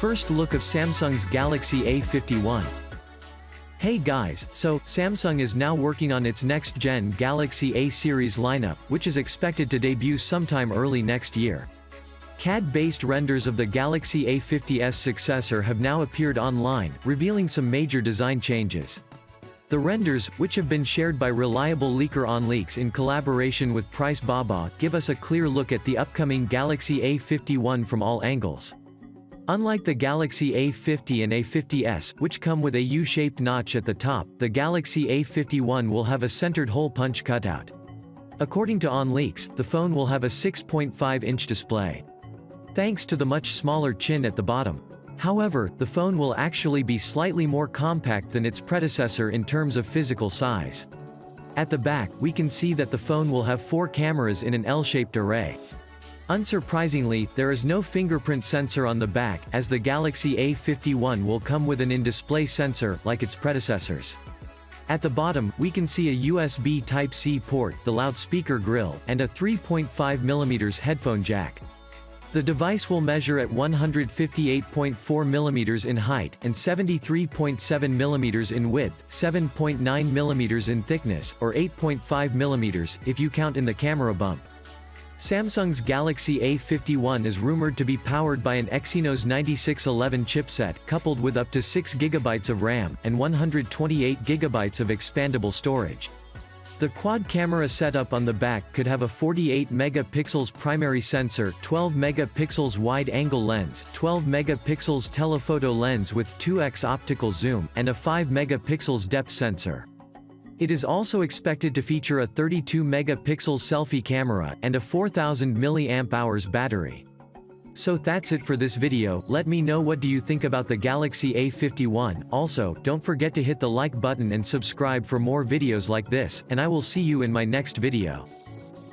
First look of Samsung's Galaxy A51. Hey guys, so, Samsung is now working on its next-gen Galaxy A series lineup, which is expected to debut sometime early next year. CAD-based renders of the Galaxy A50's successor have now appeared online, revealing some major design changes. The renders, which have been shared by reliable leaker OnLeaks in collaboration with Price Baba, give us a clear look at the upcoming Galaxy A51 from all angles. Unlike the Galaxy A50 and A50s, which come with a U-shaped notch at the top, the Galaxy A51 will have a centered hole punch cutout. According to OnLeaks, the phone will have a 6.5-inch display, thanks to the much smaller chin at the bottom. However, the phone will actually be slightly more compact than its predecessor in terms of physical size. At the back, we can see that the phone will have 4 cameras in an L-shaped array. Unsurprisingly, there is no fingerprint sensor on the back, as the Galaxy A51 will come with an in-display sensor, like its predecessors. At the bottom, we can see a USB Type-C port, the loudspeaker grille, and a 3.5mm headphone jack. The device will measure at 158.4 mm in height, and 73.7 mm in width, 7.9 mm in thickness, or 8.5 mm, if you count in the camera bump. Samsung's Galaxy A51 is rumored to be powered by an Exynos 9611 chipset, coupled with up to 6 GB of RAM, and 128 GB of expandable storage. The quad-camera setup on the back could have a 48 megapixels primary sensor, 12 megapixels wide-angle lens, 12 megapixels telephoto lens with 2x optical zoom, and a 5 megapixels depth sensor. It is also expected to feature a 32 megapixel selfie camera, and a 4000 mAh battery. So that's it for this video. Let me know what do you think about the Galaxy A51. Also, don't forget to hit the like button and subscribe for more videos like this, and I will see you in my next video.